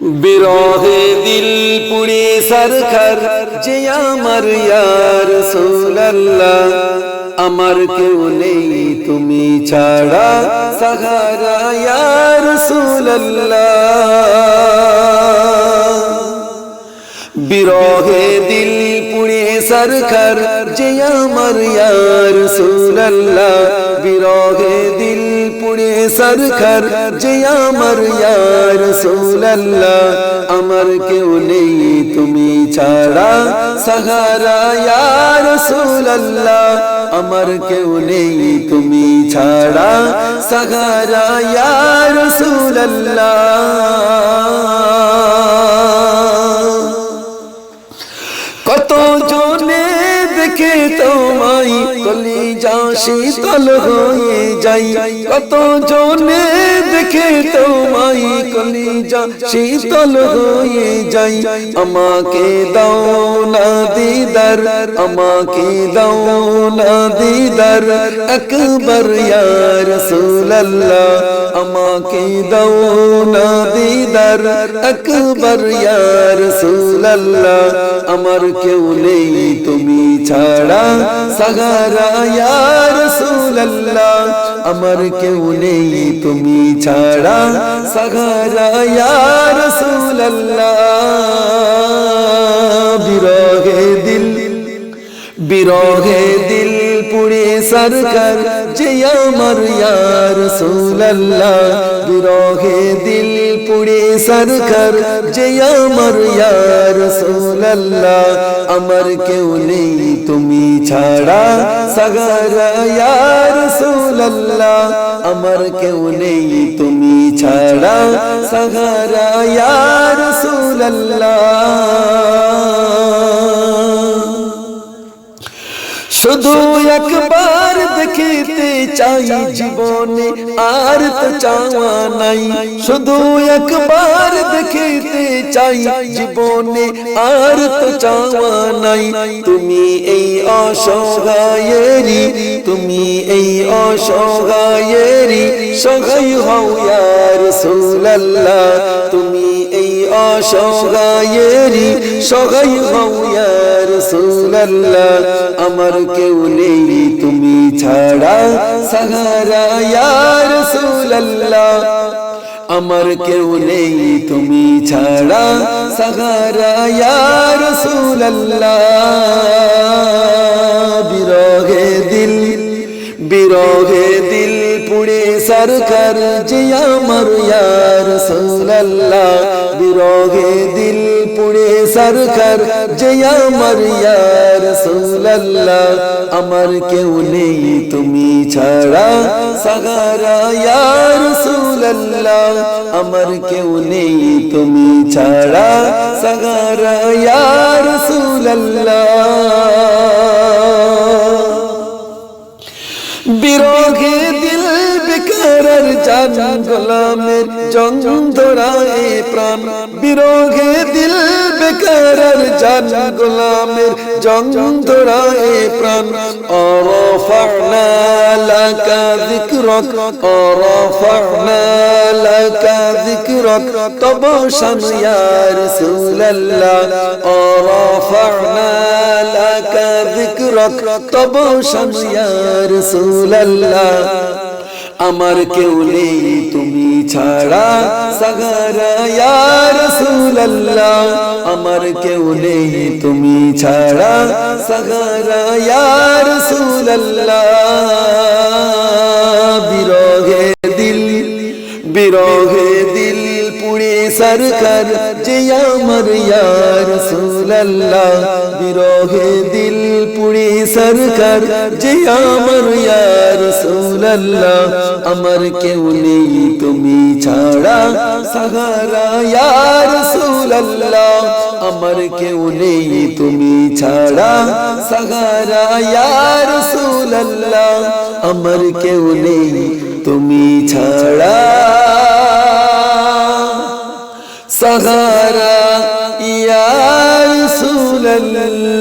বিরহে দিল পুড়ে সরকার যে আমার ইয়া রাসূলুল্লাহ আমার কেউ নেই তুমি ছাড়া সাহারা ইয়া রাসূলুল্লাহ বিরহে দিল পুড়ে সরকার যে আমার ইয়া রাসূলুল্লাহ বিরহে দিল পুড়ে সরকার যে আমার ইয়া রাসূলুল্লাহ আমার কেউ নেই তুমি ছাড়া সাহারা ইয়া রাসূলুল্লাহ আমার কেউ নেই তুমি ছাড়া সাহারা ইয়া রাসূলুল্লাহ কত জনে দেখে তোমায় কলিজা শীতল হয়ে যাই কত জনে দেখে তোমায় কলিজা শীতল হয়ে যাই আমাকে দাও না দিদার আমাকে দাও না দিদার আকবর ইয়া রাসূলুল্লাহ আমাকে দাও না দিদার আকবর ইয়া রাসূলুল্লাহ আমার কেউ নেই তুমি ছাড়া সাহারা ইয়া রাসূলুল্লাহ আমার কেউ নেই তুমি ছাড়া সাহারা ইয়া রাসূলুল্লাহ বিরহে দিল পুড়ে সরকার যে আমার ইয়া রাসূলুল্লাহ বিরহে দিল পুড়ে সরকার যে আমার ইয়া রাসূলুল্লাহ আমার কেউ নেই তুমি ছাড়া সাহারা ইয়া রাসূলুল্লাহ আমার কেউ নেই তুমি ছাড়া সাহারা ইয়া রাসূলুল্লাহ শুধু একবার দেখিতে চাই জীবনে আর তো চাওয়া নাই শুধু একবার দেখিতে চাই জীবনে আর তো চাওয়া নাই তুমি এই অসহায়েরি তুমি এই অসহায়েরি সহায় হও ইয়া রাসূলুল্লাহ তুমি এই অসহায়েরি সহায় হও ইয়া রাসূলুল্লাহ আমার কেউ নেই তুমি ছাড়া সাহারা ইয়া রাসূলুল্লাহ আমার কেউ নেই তুমি ছাড়া সাহারা ইয়া রাসূলুল্লাহ বিরহে দিল পুড়ে সরকার যে আমার ইয়া রাসূলুল্লাহ বিরহে দিল পুড়ে সরকার যে আমার ইয়া রাসূলুল্লাহ আমার কেউ নেই তুমি ছাড়া সাহারা ইয়া রাসূলুল্লাহ আমার কেউ নেই তুমি ছাড়া সাহারা ইয়া রাসূলুল্লাহ বিরহে দিল বেকারার জান গোলামের জং ধরায় প্রাণ বিরহে দিল বেকারার জান গোলামের জং ধরায় প্রাণ আরাফনা লাকা যিকরাক আরাফনা লাকা যিকরাক তব শান ইয়া রাসূলুল্লাহ আরাফনা লাকা যিকরাক তব শান ইয়া রাসূলুল্লাহ আমার কেউ নেই তুমি ছাড়া সাহারা ইয়া রাসূলুল্লাহ আমার কেউ নেই তুমি ছাড়া সাহারা ইয়া রাসূলুল্লাহ বিরহে দিল পুড়ে সরকার যে আমার ইয়া রাসূলুল্লাহ বিরহে দিল পুড়ে সরকার যে আমার ইয়া রাসূলুল্লাহ আমার কেউ নেই তুমি ছাড়া সাহারা ইয়া রাসূলুল্লাহ আমার কেউ নেই তুমি ছাড়া সাহারা ইয়া রাসূলুল্লাহ আমার কেউ নেই তুমি ছাড়া সাহারা ইয়া রাসূলুল্লাহ